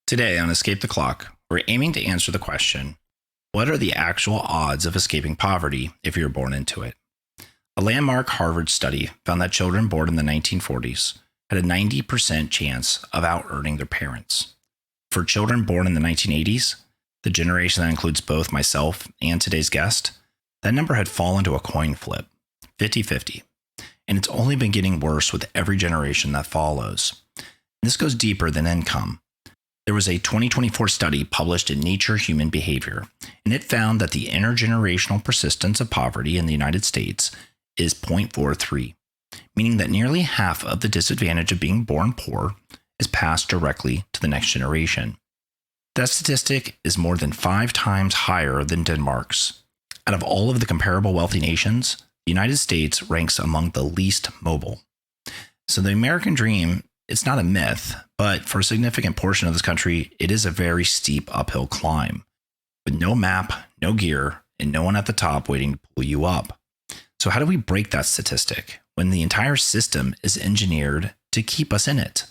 Today on Escape the Clock, we're aiming to answer the question, what are the actual odds of escaping poverty if you're born into it? A landmark Harvard study found that children born in the 1940s had a 90% chance of out-earning their parents. For children born in the 1980s, the generation that includes both myself and today's guest, that number had fallen to a coin flip, 50-50. And it's only been getting worse with every generation that follows. This goes deeper than income. There was a 2024 study published in Nature Human Behavior, and it found that the intergenerational persistence of poverty in the United States is 0.43, meaning that nearly half of the disadvantage of being born poor is passed directly to the next generation. That statistic is more than 5 times higher than Denmark's. Out of all of the comparable wealthy nations, the United States ranks among the least mobile. So the American dream, it's not a myth, but for a significant portion of this country, it is a very steep uphill climb, with no map, no gear, and no one at the top waiting to pull you up. So how do we break that statistic when the entire system is engineered to keep us in it?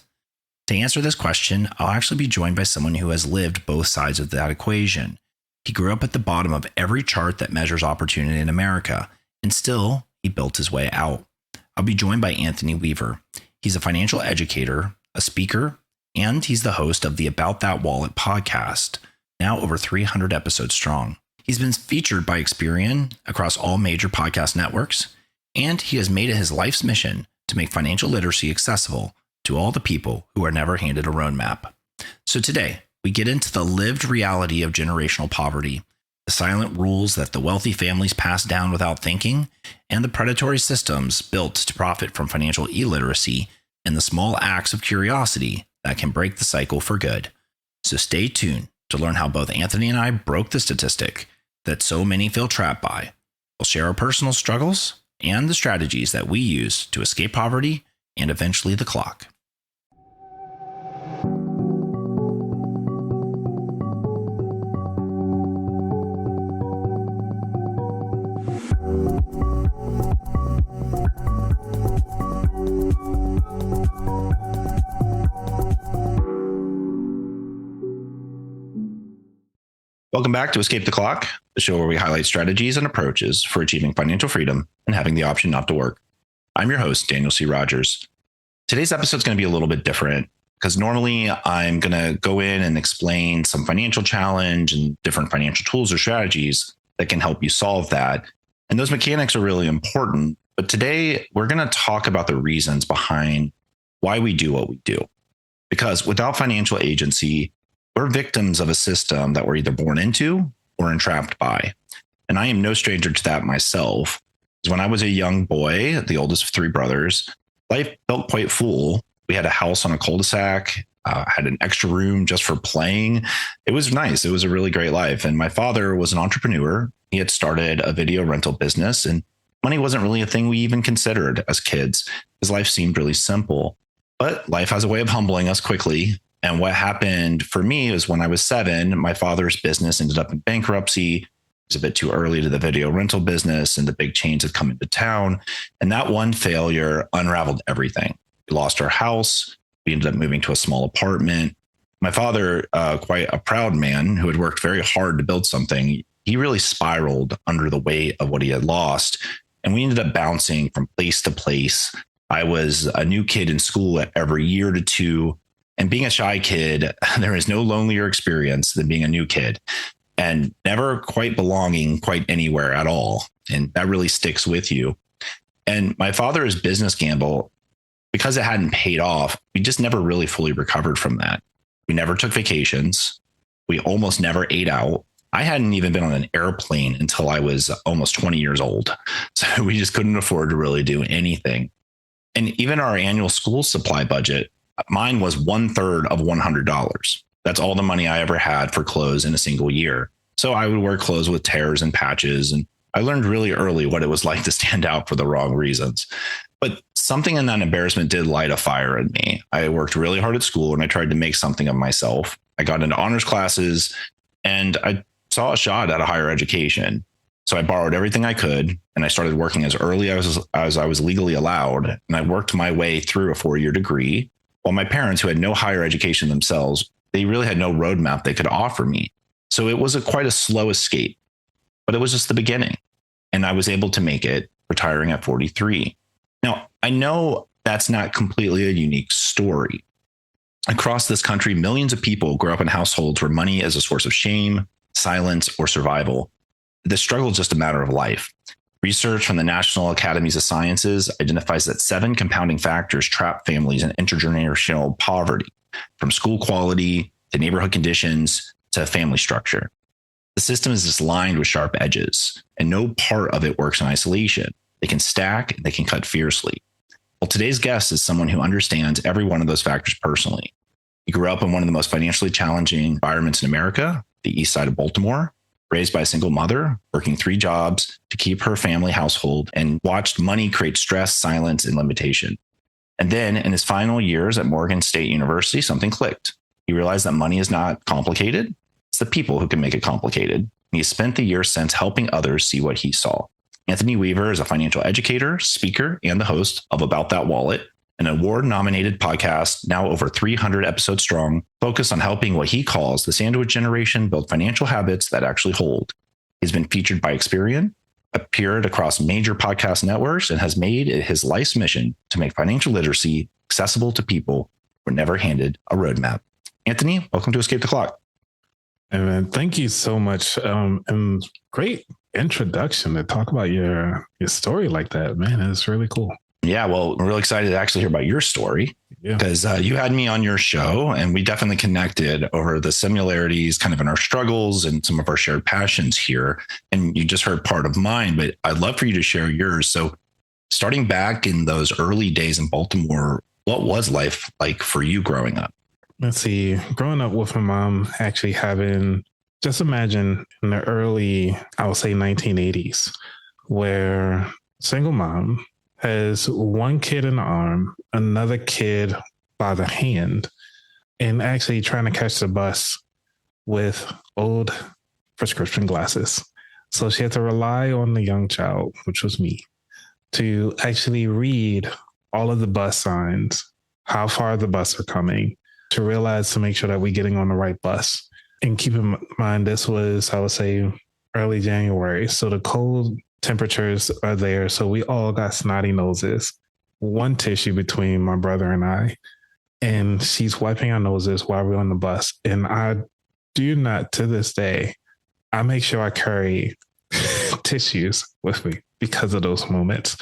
To answer this question, I'll actually be joined by someone who has lived both sides of that equation. He grew up at the bottom of every chart that measures opportunity in America, and still, he built his way out. I'll be joined by Anthony Weaver. He's a financial educator, a speaker, and he's the host of the About That Wallet podcast, now over 300 episodes strong. He's been featured by Experian across all major podcast networks, and he has made it his life's mission to make financial literacy accessible to all the people who are never handed a roadmap. So today, we get into the lived reality of generational poverty, the silent rules that the wealthy families pass down without thinking, and the predatory systems built to profit from financial illiteracy, and the small acts of curiosity that can break the cycle for good. So stay tuned to learn how both Anthony and I broke the statistic that so many feel trapped by. We'll share our personal struggles and the strategies that we use to escape poverty and eventually the clock. Welcome back to Escape the Clock, the show where we highlight strategies and approaches for achieving financial freedom and having the option not to work. I'm your host, Daniel C. Rogers. Today's episode is going to be a little bit different because normally I'm going to go in and explain some financial challenge and different financial tools or strategies that can help you solve that. And those mechanics are really important. But today we're going to talk about the reasons behind why we do what we do. Because without financial agency, we're victims of a system that we're either born into or entrapped by. And I am no stranger to that myself. When I was a young boy, the oldest of 3 brothers, life felt quite full. We had a house on a cul-de-sac, had an extra room just for playing. It was nice. It was a really great life. And my father was an entrepreneur. He had started a video rental business, and money wasn't really a thing we even considered as kids. His life seemed really simple. But life has a way of humbling us quickly. And what happened for me is when I was 7, my father's business ended up in bankruptcy. It was a bit too early to the video rental business, and the big chains had come into town. And that one failure unraveled everything. We lost our house. We ended up moving to a small apartment. My father, quite a proud man who had worked very hard to build something, he really spiraled under the weight of what he had lost. And we ended up bouncing from place to place. I was a new kid in school every year to 2. And being a shy kid, there is no lonelier experience than being a new kid and never quite belonging quite anywhere at all. And that really sticks with you. And my father's business gamble, because it hadn't paid off, we just never really fully recovered from that. We never took vacations. We almost never ate out. I hadn't even been on an airplane until I was almost 20 years old. So we just couldn't afford to really do anything. And even our annual school supply budget, mine was 1/3 of $100. That's all the money I ever had for clothes in a single year. So I would wear clothes with tears and patches. And I learned really early what it was like to stand out for the wrong reasons. But something in that embarrassment did light a fire in me. I worked really hard at school and I tried to make something of myself. I got into honors classes and I saw a shot at a higher education. So I borrowed everything I could and I started working as early as I was legally allowed. And I worked my way through a 4-year degree while my parents, who had no higher education themselves, they really had no roadmap they could offer me. So it was quite a slow escape, but it was just the beginning. And I was able to make it, retiring at 43. Now, I know that's not completely a unique story. Across this country, millions of people grow up in households where money is a source of shame, silence, or survival. The struggle is just a matter of life. Research from the National Academies of Sciences identifies that 7 compounding factors trap families in intergenerational poverty, from school quality to neighborhood conditions to family structure. The system is just lined with sharp edges, and no part of it works in isolation. They can stack, they can cut fiercely. Well, today's guest is someone who understands every one of those factors personally. He grew up in one of the most financially challenging environments in America, the east side of Baltimore, raised by a single mother, working 3 jobs to keep her family household, and watched money create stress, silence, and limitation. And then in his final years at Morgan State University, something clicked. He realized that money is not complicated. It's the people who can make it complicated. And he has spent the years since helping others see what he saw. Anthony Weaver is a financial educator, speaker, and the host of About That Wallet, an award-nominated podcast now over 300 episodes strong, focused on helping what he calls the sandwich generation build financial habits that actually hold. He's been featured by Experian, appeared across major podcast networks, and has made it his life's mission to make financial literacy accessible to people who were never handed a roadmap. Anthony, welcome to Escape the Clock. Hey man, thank you so much. And great introduction to talk about your story like that, man. It's really cool. Yeah, well, I'm really excited to actually hear about your story because you had me on your show and we definitely connected over the similarities kind of in our struggles and some of our shared passions here. And you just heard part of mine, but I'd love for you to share yours. So starting back in those early days in Baltimore, what was life like for you growing up? Let's see, growing up with my mom actually having, just imagine in the early, I would say 1980s, where single mom has one kid in the arm, another kid by the hand, and actually trying to catch the bus with old prescription glasses. So she had to rely on the young child, which was me, to actually read all of the bus signs, how far the bus are coming, to realize to make sure that we're getting on the right bus. And keep in mind, this was, I would say, early January. So the cold temperatures are there. So we all got snotty noses, one tissue between my brother and I, and she's wiping our noses while we're on the bus. And I do not, to this day, I make sure I carry tissues with me because of those moments.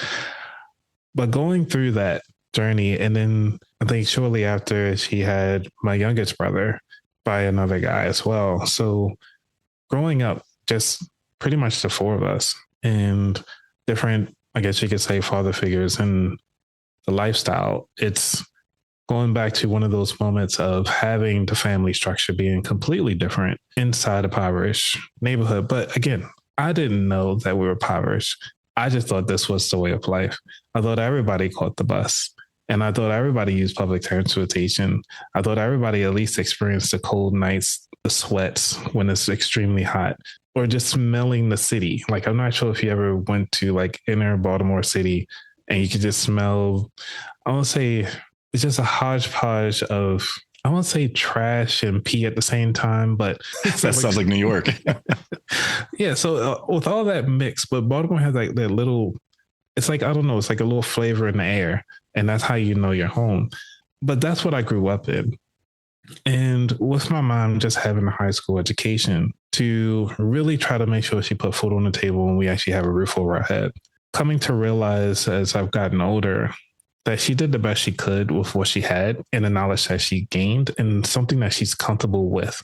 But going through that journey, and then I think shortly after she had my youngest brother by another guy as well. So growing up, just pretty much the 4 of us and different, I guess you could say, father figures and the lifestyle. It's going back to one of those moments of having the family structure being completely different inside a impoverished neighborhood. But again, I didn't know that we were impoverished. I just thought this was the way of life. I thought everybody caught the bus. And I thought everybody used public transportation. I thought everybody at least experienced the cold nights, the sweats when it's extremely hot, or just smelling the city. Like, I'm not sure if you ever went to like inner Baltimore City and you could just smell, I won't say it's just a hodgepodge of, I won't say trash and pee at the same time, but that sounds like New York. Yeah. So with all that mix, but Baltimore has like that little, it's like, I don't know, it's like a little flavor in the air. And that's how you know you're home. But that's what I grew up in. And with my mom just having a high school education to really try to make sure she put food on the table and we actually have a roof over our head. Coming to realize as I've gotten older that she did the best she could with what she had and the knowledge that she gained and something that she's comfortable with.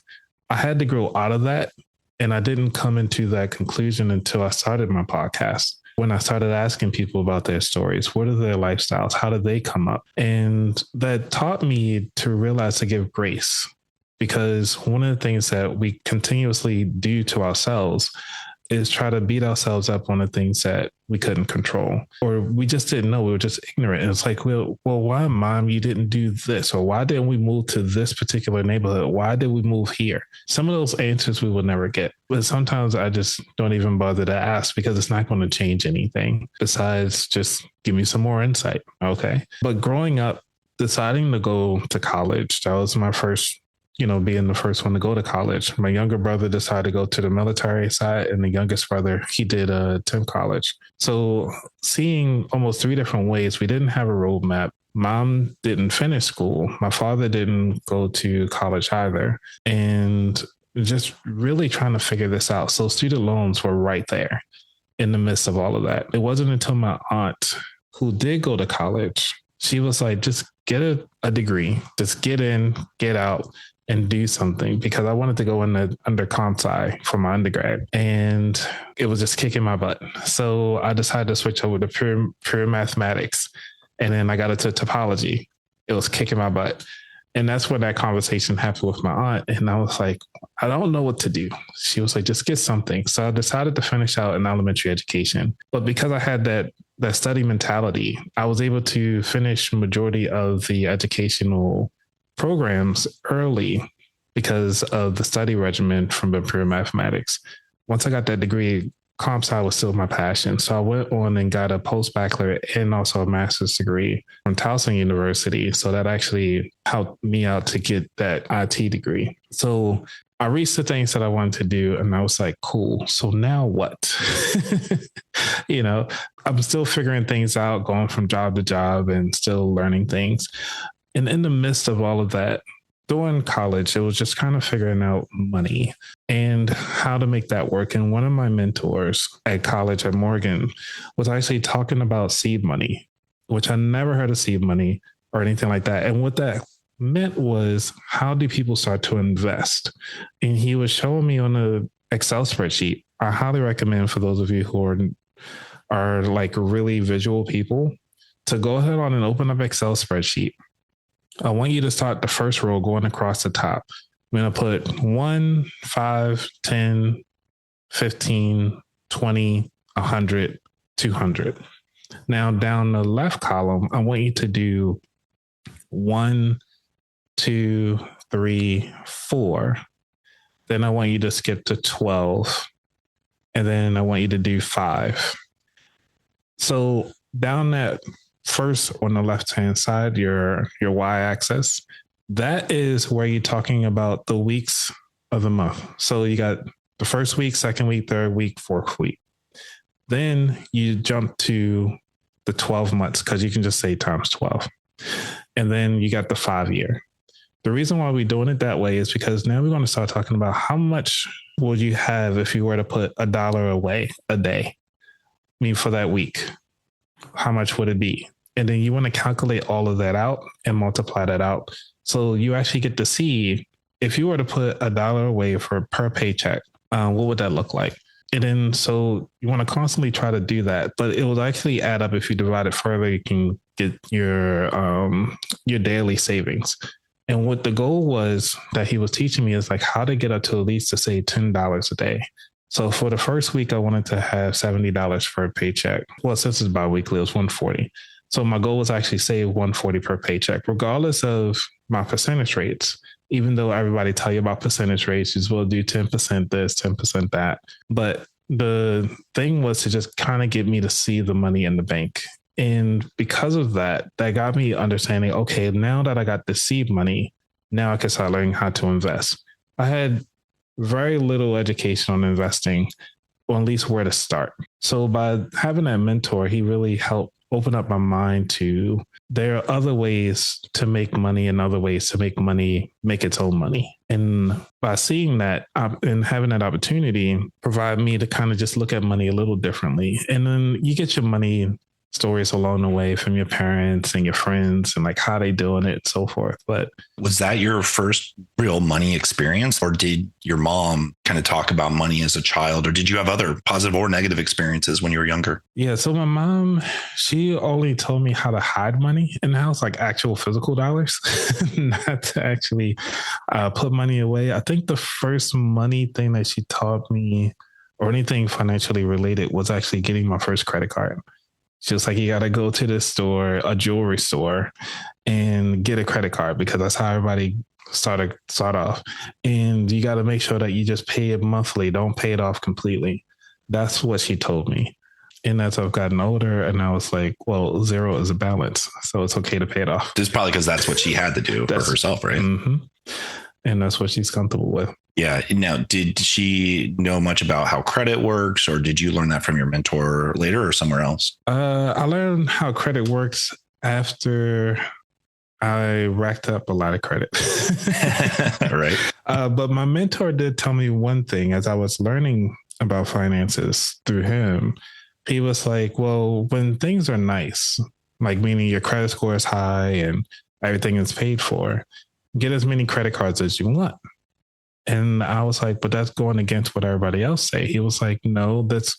I had to grow out of that. And I didn't come into that conclusion until I started my podcast. When I started asking people about their stories, what are their lifestyles? How did they come up? And that taught me to realize to give grace, because one of the things that we continuously do to ourselves is try to beat ourselves up on the things that we couldn't control, or we just didn't know. We were just ignorant. And it's like, well, why, Mom, you didn't do this? Or why didn't we move to this particular neighborhood? Why did we move here? Some of those answers we will never get. But sometimes I just don't even bother to ask because it's not going to change anything besides just give me some more insight. Okay. But growing up, deciding to go to college, that was my first being the first one to go to college. My younger brother decided to go to the military side, and the youngest brother, he did attend college. So seeing almost three different ways, we didn't have a roadmap. Mom didn't finish school. My father didn't go to college either. And just really trying to figure this out. So student loans were right there in the midst of all of that. It wasn't until my aunt, who did go to college, she was like, just get a degree, just get in, get out, and do something, because I wanted to go under comp sci for my undergrad, and it was just kicking my butt. So I decided to switch over to pure mathematics, and then I got into topology. It was kicking my butt. And that's where that conversation happened with my aunt. And I was like, I don't know what to do. She was like, just get something. So I decided to finish out an elementary education. But because I had that study mentality, I was able to finish majority of the educational programs early because of the study regimen from pure mathematics. Once I got that degree, comp sci was still my passion. So I went on and got a post-baccalaureate and also a master's degree from Towson University. So that actually helped me out to get that IT degree. So I reached the things that I wanted to do, and I was like, cool. So now what? I'm still figuring things out, going from job to job and still learning things. And in the midst of all of that, during college, it was just kind of figuring out money and how to make that work. And one of my mentors at college at Morgan was actually talking about seed money, which I never heard of seed money or anything like that. And what that meant was, how do people start to invest? And he was showing me on an Excel spreadsheet. I highly recommend, for those of you who are like really visual people, to go ahead on and open up Excel spreadsheet. I want you to start the first row going across the top. I'm going to put 1, 5, 10, 15, 20, 100, 200. Now down the left column, I want you to do 1, 2, 3, 4. Then I want you to skip to 12. And then I want you to do 5. So down that first on the left-hand side, your y-axis, that is where you're talking about the weeks of the month. So you got the first week, second week, third week, fourth week. Then you jump to the 12 months, because you can just say times 12. And then you got the 5-year. The reason why we're doing it that way is because now we're going to start talking about how much would you have if you were to put $1 away a day. I mean, for that week, how much would it be? And then you want to calculate all of that out and multiply that out. So you actually get to see, if you were to put $1 away per paycheck, what would that look like? And then, so you want to constantly try to do that, but it will actually add up. If you divide it further, you can get your daily savings. And what the goal was that he was teaching me is like how to get up to at least to say $10 a day. So for the first week, I wanted to have $70 for a paycheck. Well, since it's biweekly, it was $140. So my goal was actually save $140 per paycheck, regardless of my percentage rates. Even though everybody tell you about percentage rates, you will do 10% this, 10% that. But the thing was to just kind of get me to see the money in the bank. And because of that, that got me understanding, okay, now that I got the seed money, now I can start learning how to invest. I had very little education on investing, or at least where to start. So by having that mentor, he really helped open up my mind to, there are other ways to make money and other ways to make money, make its own money. And by seeing that and having that opportunity, provide me to kind of just look at money a little differently. And then you get your money stories along the way from your parents and your friends and like how they doing it and so forth. But was that your first real money experience, or did your mom kind of talk about money as a child, or did you have other positive or negative experiences when you were younger? Yeah. So my mom, she only told me how to hide money in the house, like actual physical dollars, not to actually put money away. I think the first money thing that she taught me, or anything financially related, was actually getting my first credit card. She was like, you got to go to this store, a jewelry store, and get a credit card, because that's how everybody start off. And you got to make sure that you just pay it monthly. Don't pay it off completely. That's what she told me. And as I've gotten older, and I was like, well, zero is a balance, so it's okay to pay it off. This is probably because that's what she had to do for herself, right? Mm-hmm. and that's what she's comfortable with. Yeah. Now, did she know much about how credit works, or did you learn that from your mentor later or somewhere else? I learned how credit works after I racked up a lot of credit. Right. But my mentor did tell me one thing as I was learning about finances through him. He was like, well, when things are nice, like meaning your credit score is high and everything is paid for, get as many credit cards as you want. And I was like, but that's going against what everybody else say. He was like, no, that's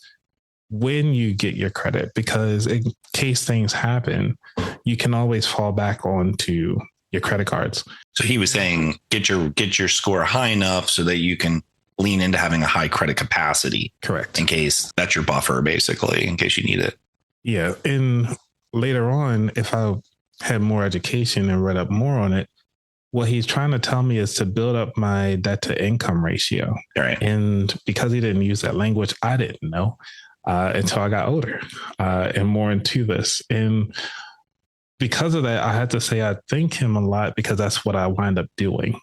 when you get your credit, because in case things happen, you can always fall back onto your credit cards. So he was saying, get your score high enough so that you can lean into having a high credit capacity. Correct. In case that's your buffer, basically, in case you need it. Yeah. And later on, if I had more education and read up more on it, what he's trying to tell me is to build up my debt to income ratio. All right. And because he didn't use that language, I didn't know until I got older and more into this. And because of that, I had to say I thank him a lot, because that's what I wind up doing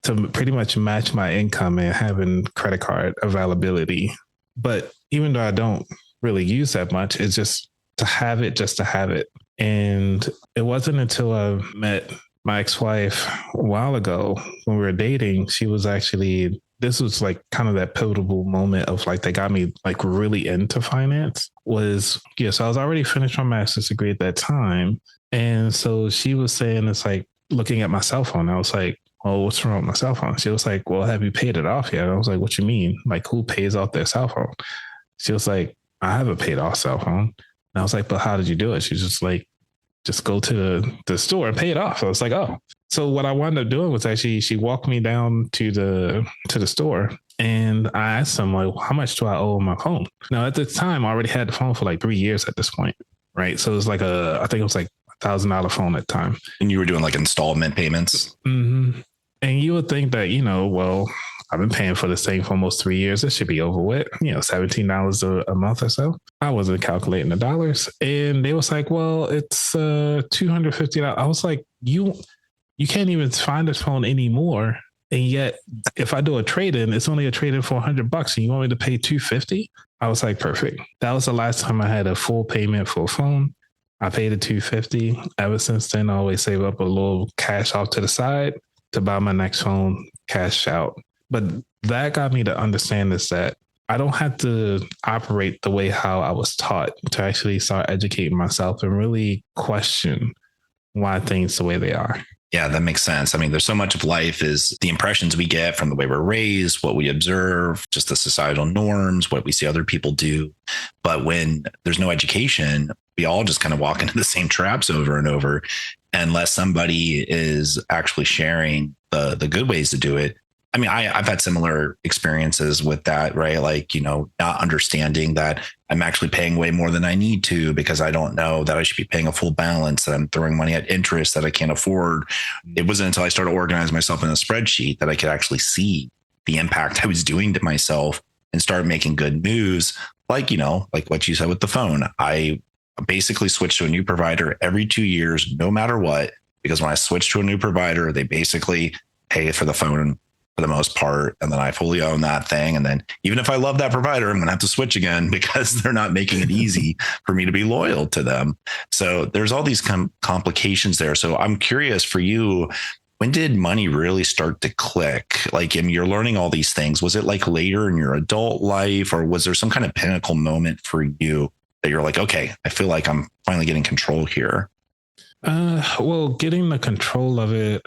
to pretty much match my income and having credit card availability. But even though I don't really use that much, it's just to have it. And it wasn't until I met my ex-wife a while ago when we were dating, she was actually, this was like kind of that pivotal moment of like, that got me like really into finance was, so I was already finished my master's degree at that time. And so she was saying, it's like looking at my cell phone. I was like, oh, what's wrong with my cell phone? She was like, well, have you paid it off yet? I was like, what you mean? Like, who pays off their cell phone? She was like, I haven't paid off cell phone. And I was like, but how did you do it? She's just like, just go to the store and pay it off. I was like, oh. So what I wound up doing was actually she walked me down to the store, and I asked them, like, how much do I owe on my phone? Now at the time I already had the phone for like 3 years at this point. Right. So it was like I think it was like $1,000 phone at the time. And you were doing like installment payments. Mm-hmm. And you would think that, well, I've been paying for this thing for almost 3 years. It should be over with, $17 a month or so. I wasn't calculating the dollars. And they was like, well, it's $250. I was like, you can't even find this phone anymore. And yet if I do a trade-in, it's only a trade-in for $100 and you want me to pay $250? I was like, perfect. That was the last time I had a full payment for a phone. I paid it $250. Ever since then, I always save up a little cash off to the side to buy my next phone, cash out. But that got me to understand is that I don't have to operate the way how I was taught, to actually start educating myself and really question why things the way they are. Yeah, that makes sense. I mean, there's so much of life is the impressions we get from the way we're raised, what we observe, just the societal norms, what we see other people do. But when there's no education, we all just kind of walk into the same traps over and over. Unless somebody is actually sharing the good ways to do it. I mean, I've had similar experiences with that, right? Like, not understanding that I'm actually paying way more than I need to because I don't know that I should be paying a full balance, that I'm throwing money at interest that I can't afford. It wasn't until I started organizing myself in a spreadsheet that I could actually see the impact I was doing to myself and start making good moves. Like, like what you said with the phone, I basically switched to a new provider every 2 years, no matter what, because when I switched to a new provider, they basically pay for the phone for the most part. And then I fully own that thing. And then even if I love that provider, I'm going to have to switch again because they're not making it easy for me to be loyal to them. So there's all these complications there. So I'm curious for you, when did money really start to click? Like, you're learning all these things. Was it like later in your adult life, or was there some kind of pinnacle moment for you that you're like, okay, I feel like I'm finally getting control here? Well, getting the control of it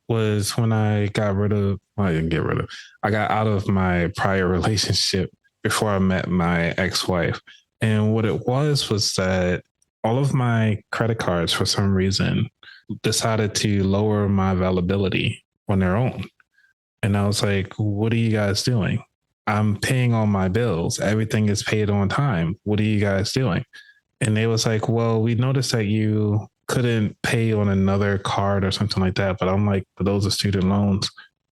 was when I got rid of, well, I didn't get rid of, I got out of my prior relationship before I met my ex-wife. And what it was that all of my credit cards, for some reason, decided to lower my availability on their own. And I was like, what are you guys doing? I'm paying all my bills. Everything is paid on time. What are you guys doing? And they was like, well, we noticed that you couldn't pay on another card or something like that. But I'm like, but those are student loans.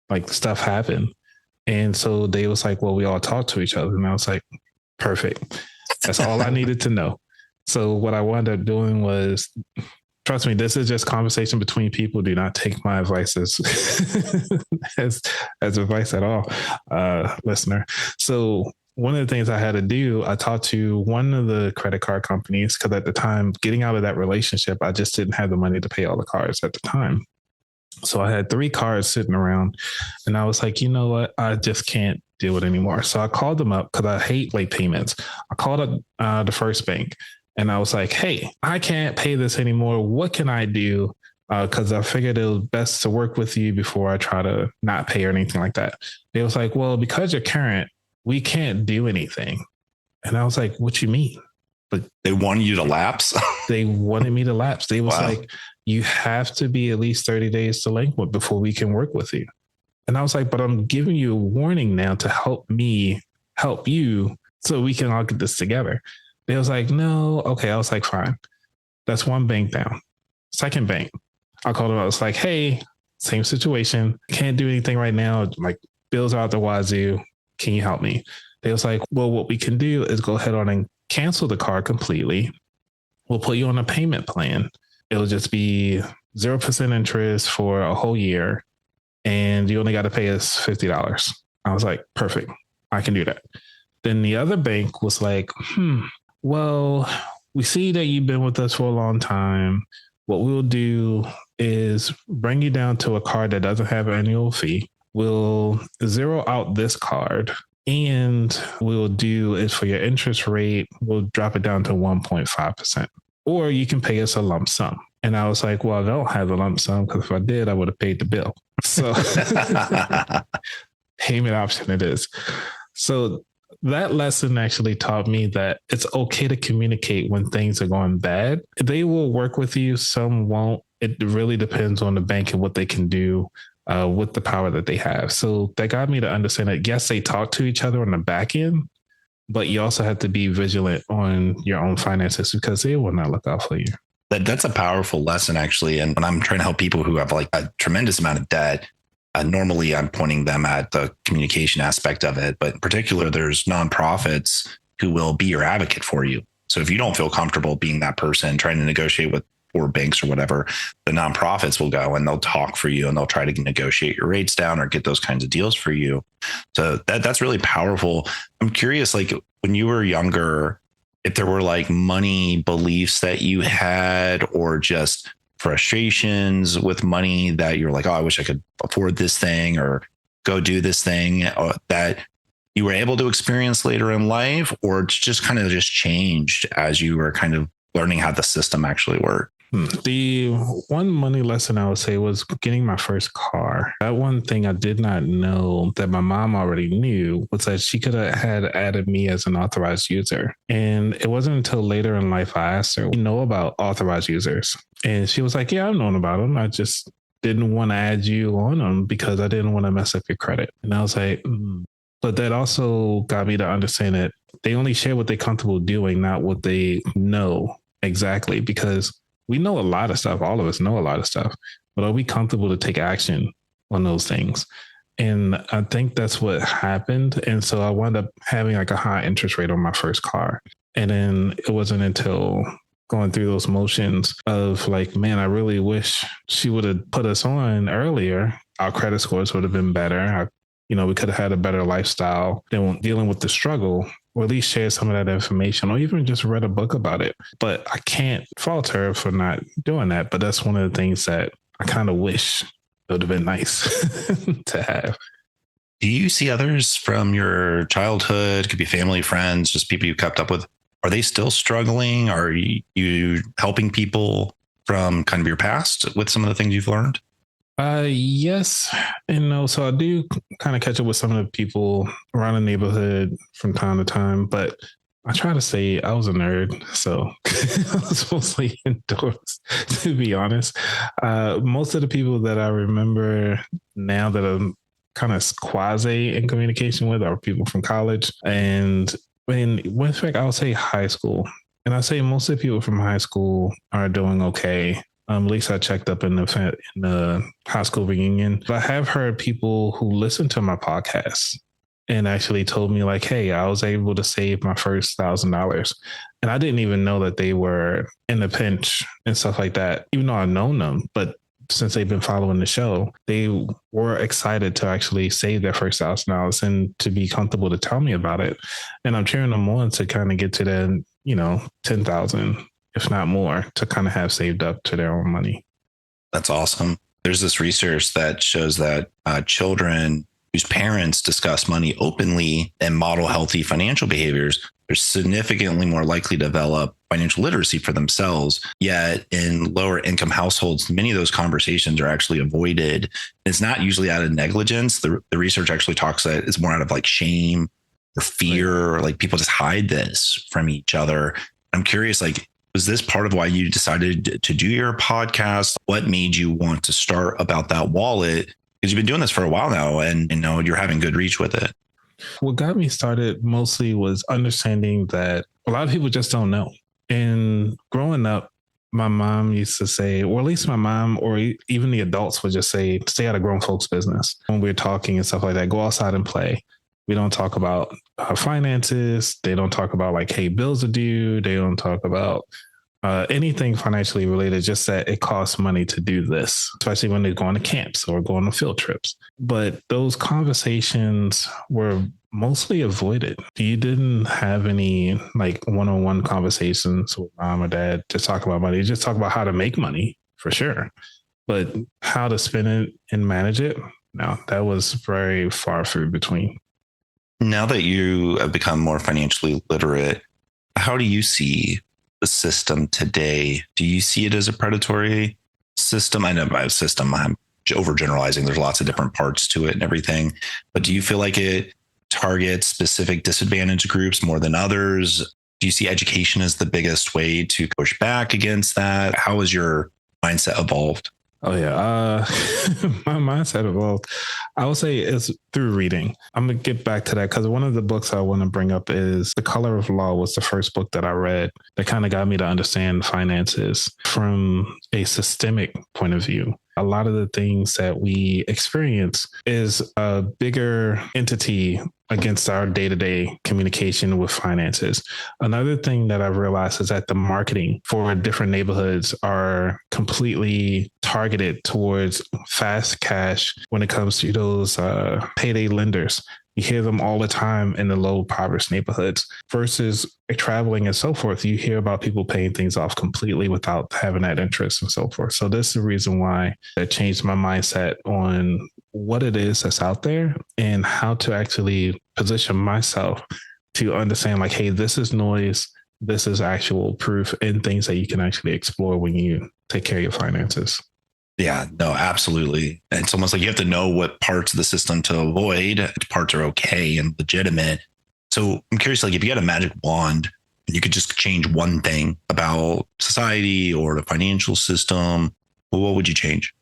Like, stuff happened. And so they was like, well, we all talk to each other. And I was like, perfect. That's all I needed to know. So what I wound up doing was trust me, this is just conversation between people. Do not take my advice as as advice at all, listener. So one of the things I had to do, I talked to one of the credit card companies because at the time, getting out of that relationship, I just didn't have the money to pay all the cards at the time. So I had 3 cards sitting around and I was like, you know what? I just can't deal with it anymore. So I called them up because I hate late payments. I called up the first bank and I was like, hey, I can't pay this anymore. What can I do? Because I figured it was best to work with you before I try to not pay or anything like that. They was like, well, because you're current, we can't do anything. And I was like, what you mean? But they wanted you to lapse? They wanted me to lapse. They was like, you have to be at least 30 days delinquent before we can work with you. And I was like, but I'm giving you a warning now to help me help you so we can all get this together. They was like, no, okay. I was like, fine. That's one bank down. Second bank. I called them. I was like, hey, same situation. Can't do anything right now. Like bills are out the wazoo. Can you help me? They was like, well, what we can do is go ahead on and cancel the card completely. We'll put you on a payment plan. It'll just be 0% interest for a whole year. And you only got to pay us $50. I was like, perfect. I can do that. Then the other bank was like, well, we see that you've been with us for a long time. What we'll do is bring you down to a card that doesn't have an annual fee. We'll zero out this card and we'll do is for your interest rate, we'll drop it down to 1.5%. Or you can pay us a lump sum. And I was like, well, I don't have a lump sum because if I did, I would have paid the bill. So payment option it is. So that lesson actually taught me that it's okay to communicate when things are going bad. They will work with you. Some won't. It really depends on the bank and what they can do with the power that they have. So that got me to understand that, yes, they talk to each other on the back end, but you also have to be vigilant on your own finances because they will not look out for you. That's a powerful lesson, actually. And when I'm trying to help people who have like a tremendous amount of debt, normally I'm pointing them at the communication aspect of it. But in particular, there's nonprofits who will be your advocate for you. So if you don't feel comfortable being that person trying to negotiate with or banks or whatever, the nonprofits will go and they'll talk for you and they'll try to negotiate your rates down or get those kinds of deals for you. So that's really powerful. I'm curious, like when you were younger, if there were like money beliefs that you had or just frustrations with money that you're like, oh, I wish I could afford this thing or go do this thing that you were able to experience later in life, or it's just kind of just changed as you were kind of learning how the system actually worked? The one money lesson I would say was getting my first car. That one thing I did not know that my mom already knew was that she could have had added me as an authorized user. And it wasn't until later in life I asked her, you know about authorized users? And she was like, yeah, I've known about them. I just didn't want to add you on them because I didn't want to mess up your credit. And I was like, But that also got me to understand that they only share what they're comfortable doing, not what they know exactly, because we know a lot of stuff. All of us know a lot of stuff, but are we comfortable to take action on those things? And I think that's what happened. And so I wound up having like a high interest rate on my first car. And then it wasn't until going through those motions of like, man, I really wish she would have put us on earlier. Our credit scores would have been better. We could have had a better lifestyle than dealing with the struggle, or at least share some of that information, or even just read a book about it. But I can't fault her for not doing that. But that's one of the things that I kind of wish it would have been nice to have. Do you see others from your childhood, could be family, friends, just people you kept up with? Are they still struggling? Are you helping people from kind of your past with some of the things you've learned? Yes and no. So I do kind of catch up with some of the people around the neighborhood from time to time, but I try to say I was a nerd. So I was mostly indoors, to be honest. Most of the people that I remember now that I'm kind of quasi in communication with are people from college. And in fact, I would say high school. And I say most of the people from high school are doing okay. At least I checked up in the high school reunion. But I have heard people who listen to my podcast and actually told me like, hey, I was able to save my first $1,000. And I didn't even know that they were in a pinch and stuff like that, even though I've known them. But since they've been following the show, they were excited to actually save their first $1,000 and to be comfortable to tell me about it. And I'm cheering them on to kind of get to the, 10,000, if not more, to kind of have saved up to their own money. That's awesome. There's this research that shows that children whose parents discuss money openly and model healthy financial behaviors are significantly more likely to develop financial literacy for themselves. Yet in lower income households, many of those conversations are actually avoided. It's not usually out of negligence. The research actually talks that it's more out of like shame or fear, or like people just hide this from each other. I'm curious, like, was this part of why you decided to do your podcast? What made you want to start About That Wallet? Because you've been doing this for a while now and you're having good reach with it. What got me started mostly was understanding that a lot of people just don't know. And growing up, my mom used to say, or at least my mom or even the adults would just say, stay out of grown folks' business. When we're talking and stuff like that, go outside and play. We don't talk about our finances. They don't talk about like, hey, bills are due. They don't talk about anything financially related, just that it costs money to do this, especially when they're going to camps or going on field trips. But those conversations were mostly avoided. You didn't have any like one-on-one conversations with mom or dad to talk about money. You just talk about how to make money for sure, but how to spend it and manage it. No, that was very far through between. Now that you have become more financially literate, how do you see the system today? Do you see it as a predatory system? I know by system, I'm overgeneralizing. There's lots of different parts to it and everything. But do you feel like it targets specific disadvantaged groups more than others? Do you see education as the biggest way to push back against that? How has your mindset evolved? Oh yeah, my mindset evolved. I would say it's through reading. I'm gonna get back to that because one of the books I want to bring up is The Color of Law. Was the first book that I read that kind of got me to understand finances from a systemic point of view. A lot of the things that we experience is a bigger entity against our day-to-day communication with finances. Another thing that I've realized is that the marketing for different neighborhoods are completely targeted towards fast cash when it comes to those payday lenders. You hear them all the time in the low impoverished neighborhoods versus traveling and so forth. You hear about people paying things off completely without having that interest and so forth. So this is the reason why that changed my mindset on what it is that's out there and how to actually position myself to understand like, hey, this is noise. This is actual proof and things that you can actually explore when you take care of your finances. Yeah, no, absolutely. And it's almost like you have to know what parts of the system to avoid, which parts are okay and legitimate. So I'm curious, like if you had a magic wand and you could just change one thing about society or the financial system, what would you change?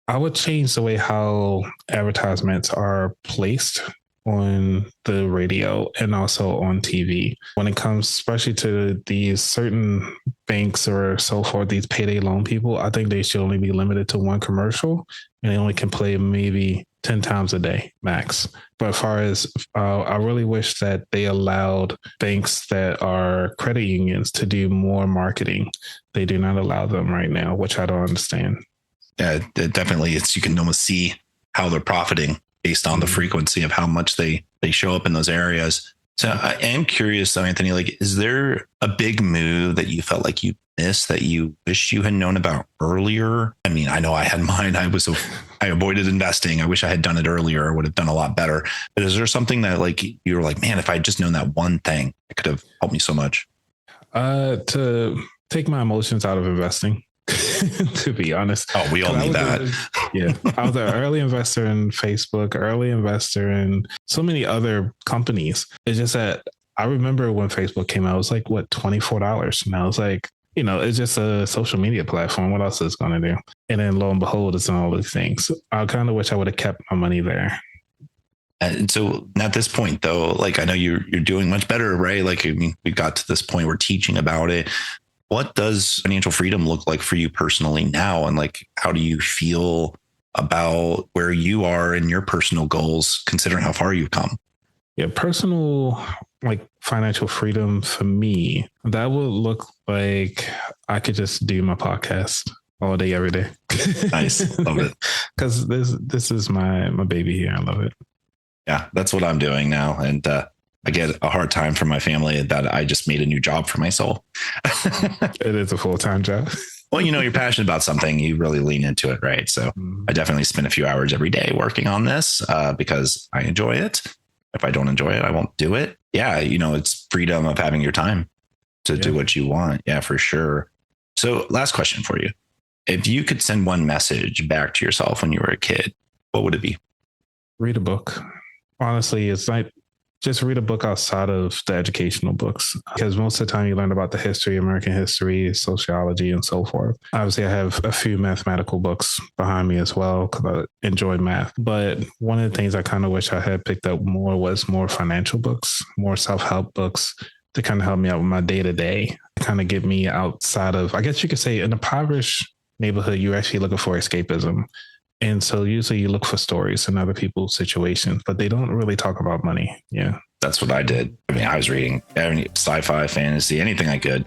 I would change the way how advertisements are placed on the radio and also on TV when it comes, especially to these certain banks or so forth, these payday loan people. I think they should only be limited to one commercial and they only can play maybe 10 times a day max. But as far as I really wish that they allowed banks that are credit unions to do more marketing. They do not allow them right now, which I don't understand. Yeah, definitely. It's, you can almost see how they're profiting based on the frequency of how much they show up in those areas. So I am curious though, Anthony, like, is there a big move that you felt like you missed that you wish you had known about earlier? I mean, I know I had mine. I avoided investing. I wish I had done it earlier. I would have done a lot better. But is there something that like, you were like, man, if I had just known that one thing, it could have helped me so much? To take my emotions out of investing. To be honest. Oh, we all need that. Yeah. I was an early investor in Facebook, early investor in so many other companies. It's just that I remember when Facebook came out, it was like, what, $24? And I was like, it's just a social media platform. What else is it going to do? And then lo and behold, it's all these things. I kind of wish I would have kept my money there. And so at this point, though, like I know you're doing much better, right? Like, I mean, we got to this point, we're teaching about it. What does financial freedom look like for you personally now? And like, how do you feel about where you are in your personal goals, considering how far you've come? Yeah, personal, like financial freedom for me, that would look like I could just do my podcast all day, every day. Nice. Love it. Because this is my baby here. I love it. Yeah, that's what I'm doing now. And I get a hard time from my family that I just made a new job for myself. It is a full-time job. Well, you're passionate about something, you really lean into it, right? So I definitely spend a few hours every day working on this because I enjoy it. If I don't enjoy it, I won't do it. Yeah, it's freedom of having your time to do what you want. Yeah, for sure. So last question for you. If you could send one message back to yourself when you were a kid, what would it be? Read a book. Honestly, it's like just read a book outside of the educational books, because most of the time you learn about the history, American history, sociology, and so forth. Obviously, I have a few mathematical books behind me as well because I enjoy math. But one of the things I kind of wish I had picked up more was more financial books, more self-help books to kind of help me out with my day-to-day, kind of get me outside of, I guess you could say, in a impoverished neighborhood, you're actually looking for escapism. And so usually you look for stories in other people's situations, but they don't really talk about money. Yeah. That's what I did. I mean, I was reading sci-fi, fantasy, anything I could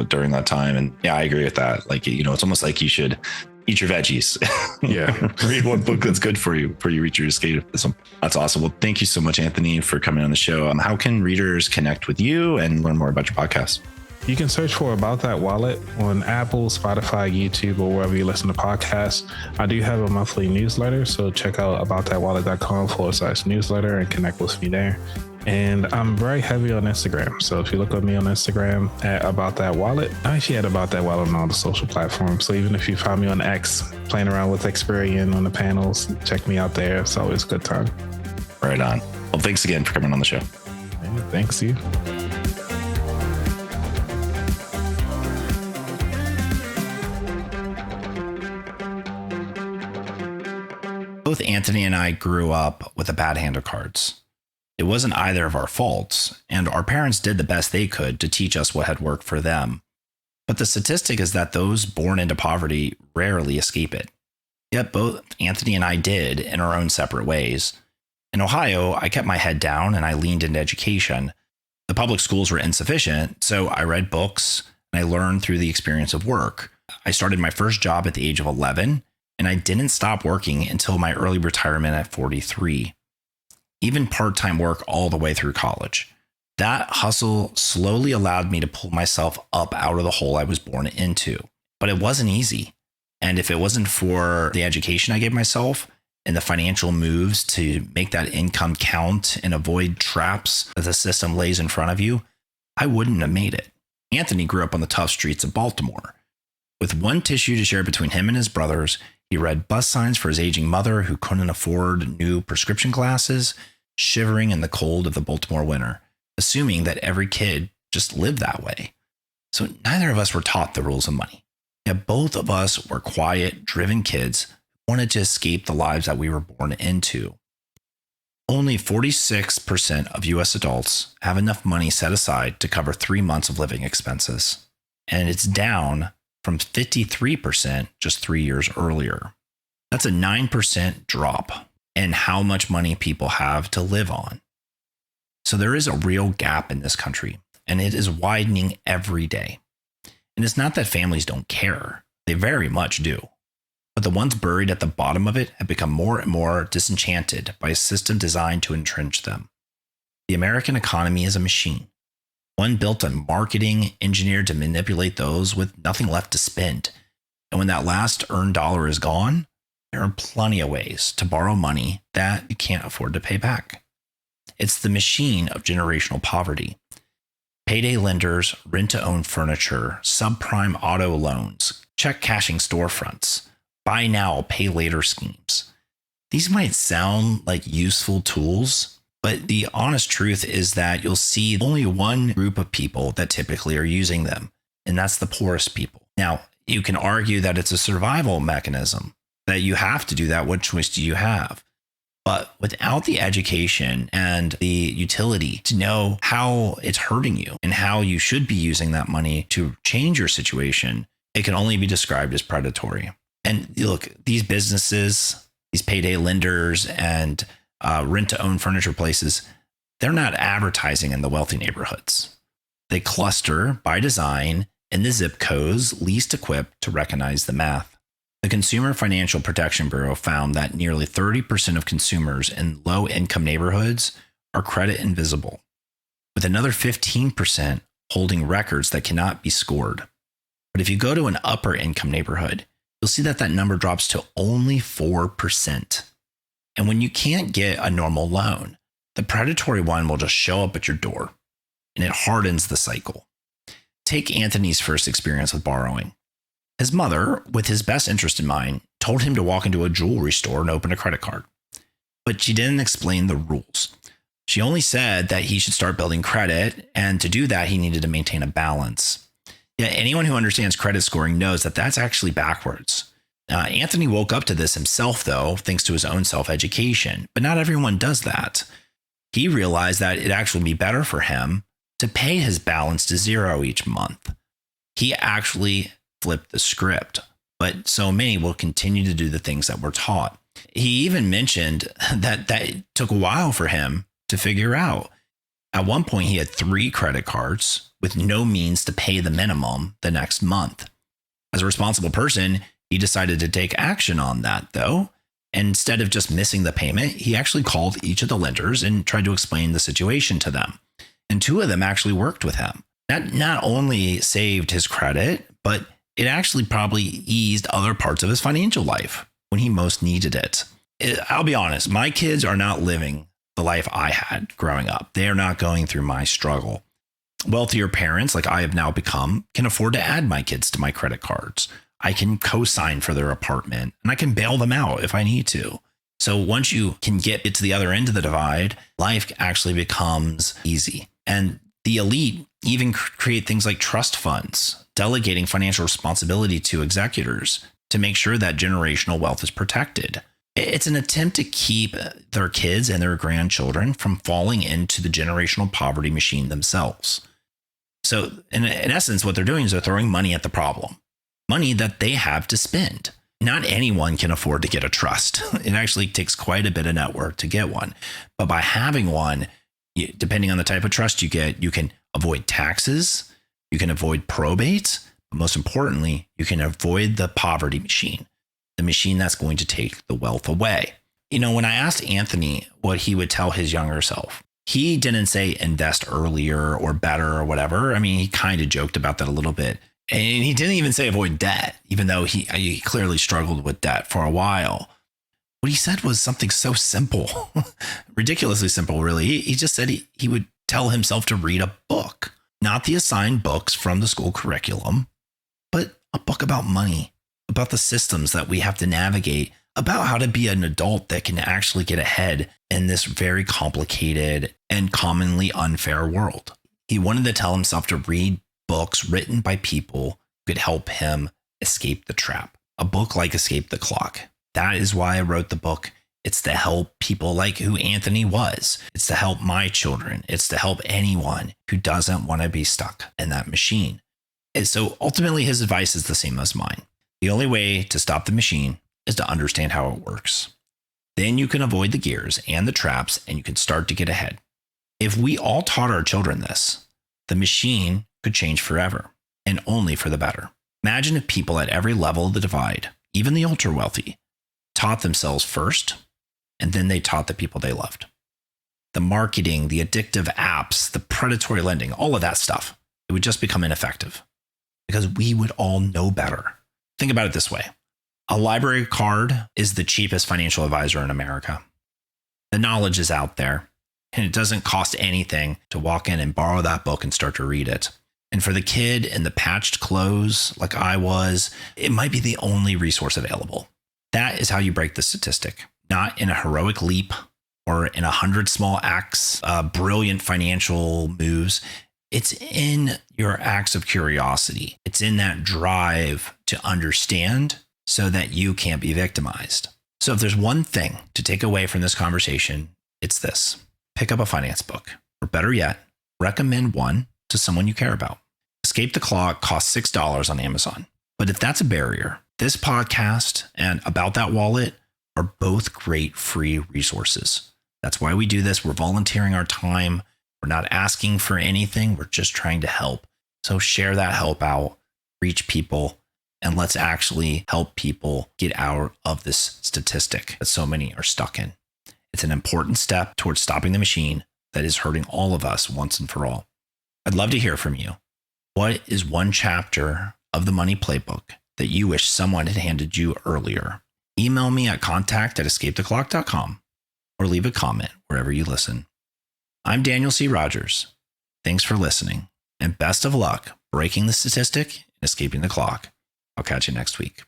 during that time. And yeah, I agree with that. Like, it's almost like you should eat your veggies. Yeah. Read one book that's good for you before you reach your escapism. That's awesome. Well, thank you so much, Anthony, for coming on the show. How can readers connect with you and learn more about your podcast? You can search for About That Wallet on Apple, Spotify, YouTube, or wherever you listen to podcasts. I do have a monthly newsletter, so check out aboutthatwallet.com/newsletter and connect with me there. And I'm very heavy on Instagram. So if you look at me on Instagram at About That Wallet, I actually had About That Wallet on all the social platforms. So even if you find me on X, playing around with Experian on the panels, check me out there. It's always a good time. Right on. Well, thanks again for coming on the show. Yeah, thanks you. Both Anthony and I grew up with a bad hand of cards. It wasn't either of our faults, and our parents did the best they could to teach us what had worked for them. But the statistic is that those born into poverty rarely escape it. Yet both Anthony and I did in our own separate ways. In Ohio, I kept my head down and I leaned into education. The public schools were insufficient, so I read books and I learned through the experience of work. I started my first job at the age of 11, and I didn't stop working until my early retirement at 43. Even part-time work all the way through college. That hustle slowly allowed me to pull myself up out of the hole I was born into. But it wasn't easy. And if it wasn't for the education I gave myself and the financial moves to make that income count and avoid traps that the system lays in front of you, I wouldn't have made it. Anthony grew up on the tough streets of Baltimore. With one tissue to share between him and his brothers, he read bus signs for his aging mother who couldn't afford new prescription glasses, shivering in the cold of the Baltimore winter, assuming that every kid just lived that way. So neither of us were taught the rules of money. Yet both of us were quiet, driven kids who wanted to escape the lives that we were born into. Only 46% of US adults have enough money set aside to cover 3 months of living expenses. And it's down from 53% just 3 years earlier. That's a 9% drop in how much money people have to live on. So there is a real gap in this country, and it is widening every day. And it's not that families don't care. They very much do. But the ones buried at the bottom of it have become more and more disenchanted by a system designed to entrench them. The American economy is a machine. One built on marketing, engineered to manipulate those with nothing left to spend. And when that last earned dollar is gone, there are plenty of ways to borrow money that you can't afford to pay back. It's the machine of generational poverty. Payday lenders, rent-to-own furniture, subprime auto loans, check cashing storefronts, buy now, pay later schemes. These might sound like useful tools, but the honest truth is that you'll see only one group of people that typically are using them, and that's the poorest people. Now, you can argue that it's a survival mechanism, that you have to do that. What choice do you have? But without the education and the utility to know how it's hurting you and how you should be using that money to change your situation, it can only be described as predatory. And look, these businesses, these payday lenders and rent-to-own furniture places, they're not advertising in the wealthy neighborhoods. They cluster by design in the zip codes least equipped to recognize the math. The Consumer Financial Protection Bureau found that nearly 30% of consumers in low-income neighborhoods are credit invisible, with another 15% holding records that cannot be scored. But if you go to an upper-income neighborhood, you'll see that number drops to only 4%. And when you can't get a normal loan, the predatory one will just show up at your door, and it hardens the cycle. Take Anthony's first experience with borrowing. His mother, with his best interest in mind, told him to walk into a jewelry store and open a credit card. But she didn't explain the rules. She only said that he should start building credit, and to do that, he needed to maintain a balance. Yet anyone who understands credit scoring knows that that's actually backwards. Anthony woke up to this himself, though, thanks to his own self-education, but not everyone does that. He realized that it'd actually be better for him to pay his balance to zero each month. He actually flipped the script, but so many will continue to do the things that we're taught. He even mentioned that it took a while for him to figure out. At one point, he had 3 credit cards with no means to pay the minimum the next month. As a responsible person, he decided to take action on that, though. Instead of just missing the payment, he actually called each of the lenders and tried to explain the situation to them. And 2 of them actually worked with him. That not only saved his credit, but it actually probably eased other parts of his financial life when he most needed it. I'll be honest, my kids are not living the life I had growing up. They are not going through my struggle. Wealthier parents, like I have now become, can afford to add my kids to my credit cards. I can co-sign for their apartment, and I can bail them out if I need to. So once you can get to the other end of the divide, life actually becomes easy. And the elite even create things like trust funds, delegating financial responsibility to executors to make sure that generational wealth is protected. It's an attempt to keep their kids and their grandchildren from falling into the generational poverty machine themselves. So in essence, what they're doing is they're throwing money at the problem, money that they have to spend. Not anyone can afford to get a trust. It actually takes quite a bit of net worth to get one. But by having one, depending on the type of trust you get, you can avoid taxes, you can avoid probate, but most importantly, you can avoid the poverty machine, the machine that's going to take the wealth away. You know, when I asked Anthony what he would tell his younger self, he didn't say invest earlier or better or whatever. I mean, he kind of joked about that a little bit. And he didn't even say avoid debt, even though he clearly struggled with debt for a while. What he said was something so simple, ridiculously simple, really. He just said he would tell himself to read a book, not the assigned books from the school curriculum, but a book about money, about the systems that we have to navigate, about how to be an adult that can actually get ahead in this very complicated and commonly unfair world. He wanted to tell himself to read books written by people who could help him escape the trap. A book like Escape the Clock. That is why I wrote the book. It's to help people like who Anthony was. It's to help my children. It's to help anyone who doesn't want to be stuck in that machine. And so ultimately his advice is the same as mine. The only way to stop the machine is to understand how it works. Then you can avoid the gears and the traps, and you can start to get ahead. If we all taught our children this, the machine could change forever, and only for the better. Imagine if people at every level of the divide, even the ultra wealthy, taught themselves first, and then they taught the people they loved. The marketing, the addictive apps, the predatory lending, all of that stuff, it would just become ineffective because we would all know better. Think about it this way. A library card is the cheapest financial advisor in America. The knowledge is out there, and it doesn't cost anything to walk in and borrow that book and start to read it. And for the kid in the patched clothes like I was, it might be the only resource available. That is how you break the statistic, not in a heroic leap or in 100 small acts, brilliant financial moves. It's in your acts of curiosity. It's in that drive to understand so that you can't be victimized. So if there's one thing to take away from this conversation, it's this. Pick up a finance book, or better yet, recommend one to someone you care about. Escape the Clock costs $6 on Amazon. But if that's a barrier, this podcast and About That Wallet are both great free resources. That's why we do this. We're volunteering our time. We're not asking for anything. We're just trying to help. So share that help out, reach people, and let's actually help people get out of this statistic that so many are stuck in. It's an important step towards stopping the machine that is hurting all of us once and for all. I'd love to hear from you. What is one chapter of the money playbook that you wish someone had handed you earlier? Email me at contact@escapetheclock.com or leave a comment wherever you listen. I'm Daniel C. Rogers. Thanks for listening, and best of luck breaking the statistic and escaping the clock. I'll catch you next week.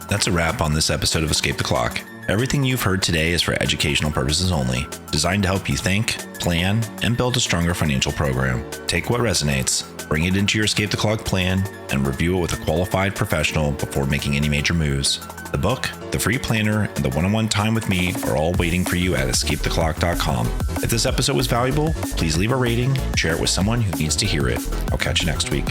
That's a wrap on this episode of Escape the Clock. Everything you've heard today is for educational purposes only, designed to help you think, plan, and build a stronger financial program. Take what resonates, bring it into your Escape the Clock plan, and review it with a qualified professional before making any major moves. The book, the free planner, and the one-on-one time with me are all waiting for you at escapetheclock.com. If this episode was valuable, please leave a rating, share it with someone who needs to hear it. I'll catch you next week.